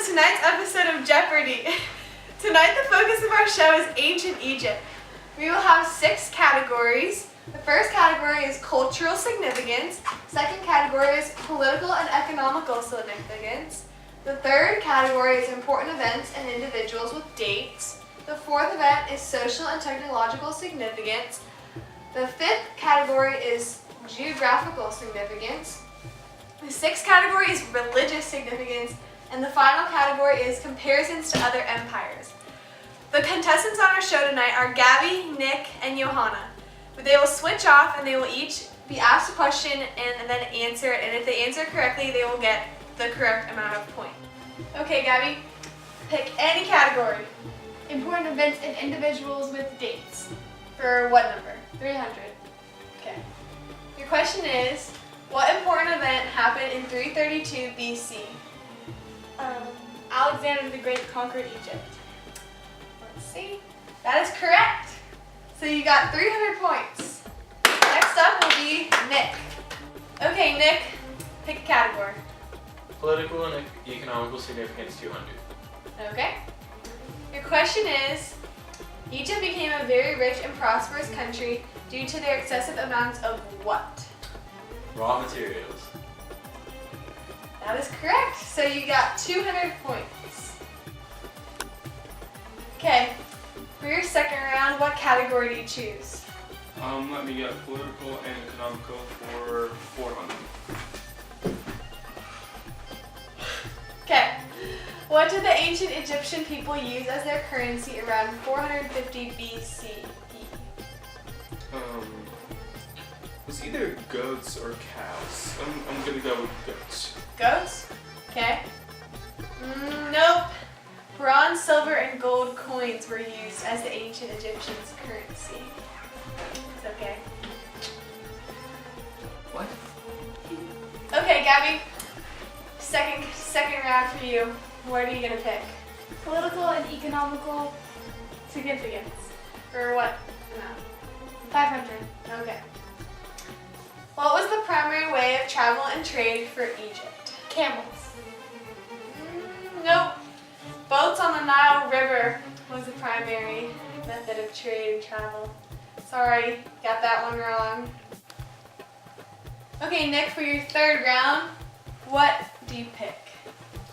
tonight's episode of Jeopardy! Tonight the focus of our show is ancient Egypt. We will have 6 categories. The first category is cultural significance. Second category is political and economical significance. The third category is important events and individuals with dates. The fourth event is social and technological significance. The fifth category is geographical significance. The sixth category is religious significance. And the final category is comparisons to other empires. The contestants on our show tonight are Gabby, Nick, and Johanna. They will switch off and they will each be asked a question and then answer it. And if they answer correctly, they will get the correct amount of points. Okay, Gabby, pick any category. Important events and individuals with dates. For what number? 300. Okay. Your question is, what important event happened in 332 BC? Alexander the Great conquered Egypt. Let's see. That is correct. So you got 300 points. Next up will be Nick. Okay, Nick, pick a category. Political and economical significance 200. Okay. Your question is, Egypt became a very rich and prosperous country due to their excessive amounts of what? Raw materials. That is correct. So you got 200 points. Okay. For your second round, what category do you choose? Let me get political and economical for 400. Okay. What did the ancient Egyptian people use as their currency around 450 BCE? It's either goats or cows. I'm gonna go with goats. Goats? Okay. Nope. Bronze, silver, and gold coins were used as the ancient Egyptians' currency. It's okay. What? Okay, Gabby. Second round for you. What are you gonna pick? Political and economical significance. For what amount? 500. Okay. What was the primary way of travel and trade for Egypt? Camels. Nope. Boats on the Nile River was the primary method of trade and travel. Sorry, got that one wrong. Okay, Nick, for your third round, what do you pick?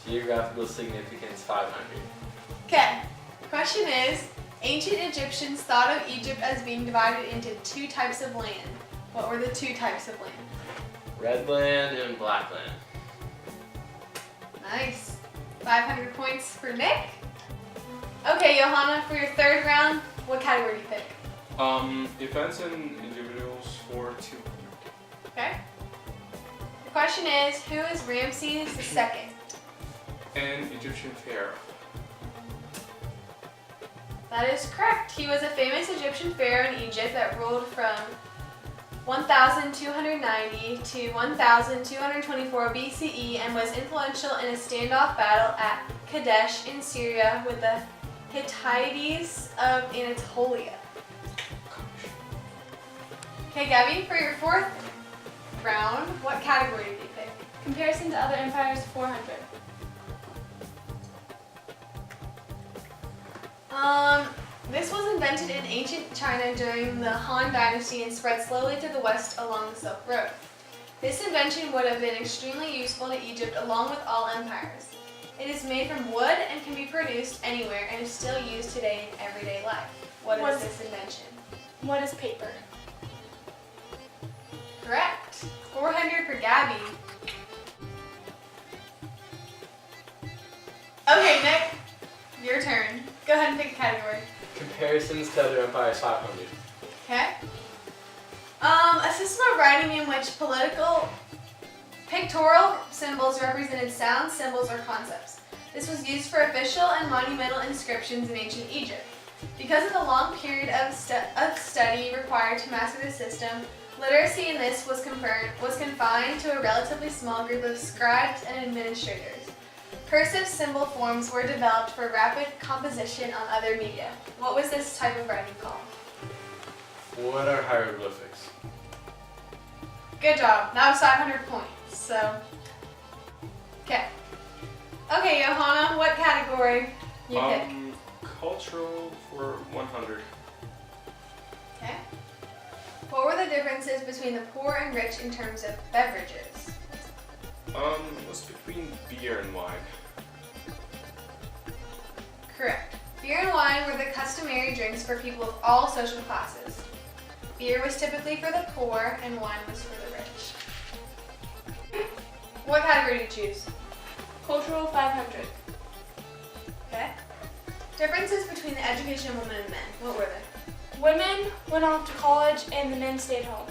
Geographical significance 500. Okay, question is, ancient Egyptians thought of Egypt as being divided into 2 types of land. What were the 2 types of land? Red land and black land. Nice. 500 points for Nick. Okay, Johanna, for your third round, what category do you pick? Events and individuals for 200. Okay. The question is, who is Ramses II? And Egyptian pharaoh. That is correct. He was a famous Egyptian pharaoh in Egypt that ruled from 1290 to 1224 BCE and was influential in a standoff battle at Kadesh in Syria with the Hittites of Anatolia. Okay, Gabby, for your fourth round, what category did you pick? Comparison to other empires, 400. This was invented in ancient China during the Han Dynasty and spread slowly to the west along the Silk Road. This invention would have been extremely useful to Egypt along with all empires. It is made from wood and can be produced anywhere and is still used today in everyday life. What is this invention? What is paper? Correct. 400 for Gabby. Okay, Nick, your turn. Go ahead and pick a category. Comparisons to other empires 500. Okay. A system of writing in which political pictorial symbols represented sounds, symbols, or concepts. This was used for official and monumental inscriptions in ancient Egypt. Because of the long period of study required to master the system, literacy in this was confined to a relatively small group of scribes and administrators. Cursive symbol forms were developed for rapid composition on other media. What was this type of writing called? What are hieroglyphics? Good job. That was 500 points. So, okay. Okay, Johanna, what category you pick? Cultural for 100. Okay. What were the differences between the poor and rich in terms of beverages? What's between beer and wine? Correct. Beer and wine were the customary drinks for people of all social classes. Beer was typically for the poor and wine was for the rich. What category do you choose? Cultural 500. Okay. Differences between the education of women and men. What were they? Women went off to college and the men stayed home.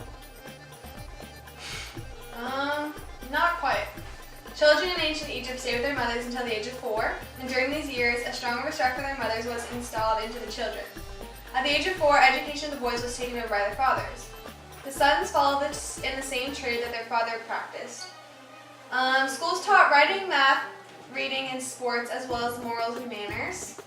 Not quite. Children in ancient Egypt stayed with their mothers until the age of 4, and during these years, a stronger respect for their mothers was installed into the children. At the age of 4, education of the boys was taken over by their fathers. The sons followed in the same trade that their father practiced. Schools taught writing, math, reading, and sports, as well as morals and manners.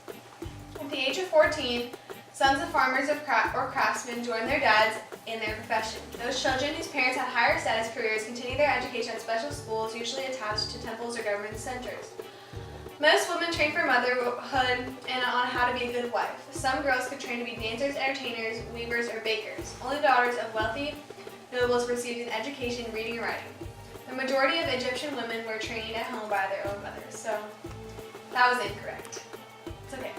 At the age of 14, sons of farmers or craftsmen joined their dads in their profession. Those children whose parents had higher status careers continued their education at special schools, usually attached to temples or government centers. Most women trained for motherhood and on how to be a good wife. Some girls could train to be dancers, entertainers, weavers, or bakers. Only daughters of wealthy nobles received an education in reading and writing. The majority of Egyptian women were trained at home by their own mothers, so that was incorrect. It's okay.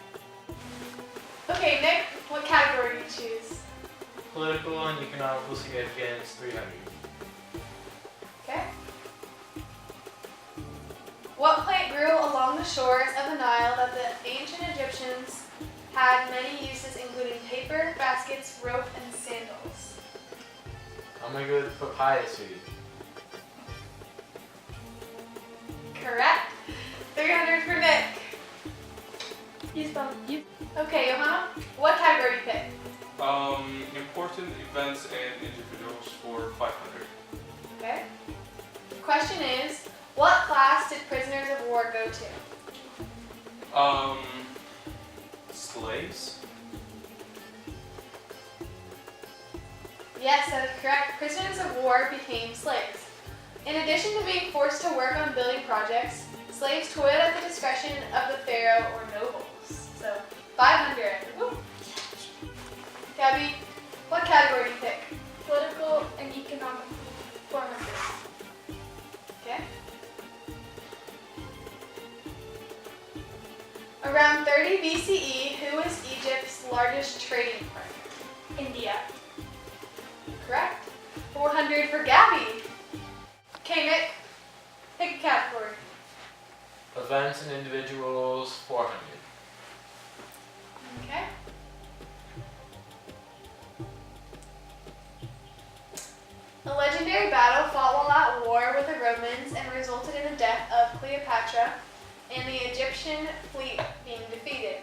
Okay, Nick, what category do you choose? Political and economical significance 300. Okay. What plant grew along the shores of the Nile that the ancient Egyptians had many uses, including paper, baskets, rope, and sandals? I'm gonna go with papaya seed. Correct. 300 for Nick. You Okay, Johanna, what category do you pick? Important events and individuals for 500. Okay. The question is, what class did prisoners of war go to? Slaves? Yes, that is correct. Prisoners of war became slaves. In addition to being forced to work on building projects, slaves toiled at the discretion of the pharaoh or nobles. So, 500. Woo. Gabby, what category do you pick? political and economic 400. Okay. Around 30 BCE, who was Egypt's largest trading partner? India. Correct. 400 for Gabby. Okay, Nick, pick a category. Events and individuals 400. Okay. A legendary battle fought while at war with the Romans and resulted in the death of Cleopatra and the Egyptian fleet being defeated.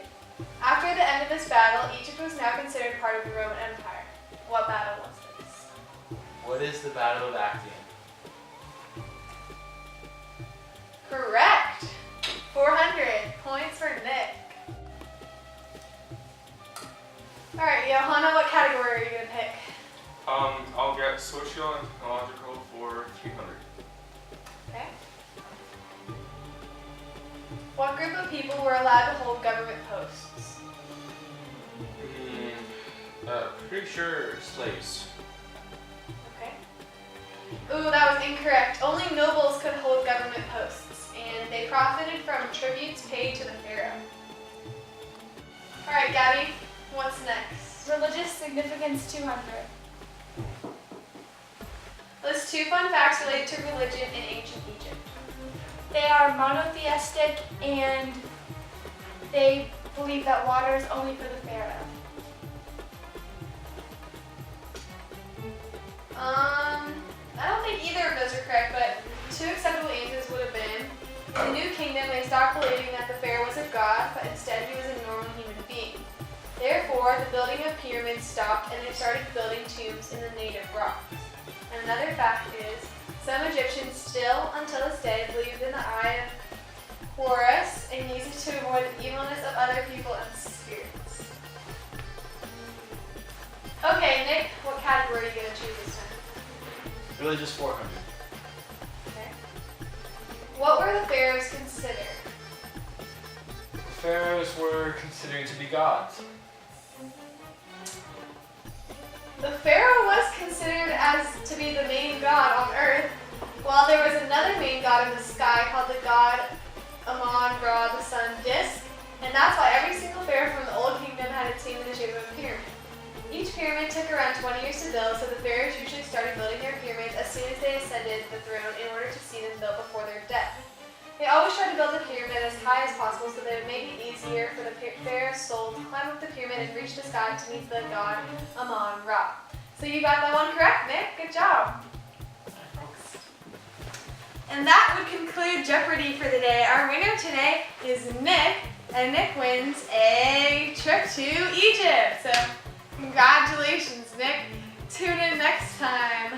After the end of this battle, Egypt was now considered part of the Roman Empire. What battle was this? What is the Battle of Actium? Correct. 400 points for Nick. All right, Johanna, what category are you gonna pick? I'll get social and technological for 300. Okay. What group of people were allowed to hold government posts? Pretty sure slaves. Okay. Ooh, that was incorrect. Only nobles could hold government posts, and they profited from tributes paid to the pharaoh. All right, Gabby, what's next? Religious significance 200. List 2 fun facts related to religion in ancient Egypt. They are monotheistic and they believe that water is only for the pharaoh. I don't think either of those are correct, but 2 acceptable answers would have been, in the New Kingdom, they stopped believing that the pharaoh was a god, but instead he was a normal human being. Therefore, the building of pyramids stopped and they started building tombs in the native rocks. And another fact is, some Egyptians still, until this day, believe in the eye of Horus and use it to avoid the evilness of other people and spirits. Okay, Nick, what category are you going to choose this time? Religious 400. Okay. What were the pharaohs considered? pharaohs were considered to be gods? The pharaoh was considered as to be the main god on earth, while there was another main god in the sky called the god Amon-Ra, the sun disk, and that's why every single pharaoh from the Old Kingdom had its name in the shape of a pyramid. Each pyramid took around 20 years to build, so the pharaohs usually started building their pyramids as soon as they ascended the throne in order to see them built before their death. They always tried to build the pyramid as high as possible so that it would make it easier for the pharaoh's soul to climb up the pyramid and reach the sky to meet the god Amon-Ra. So you got that one correct, Nick. Good job. And that would conclude Jeopardy for the day. Our winner today is Nick, and Nick wins a trip to Egypt. So congratulations, Nick. Tune in next time.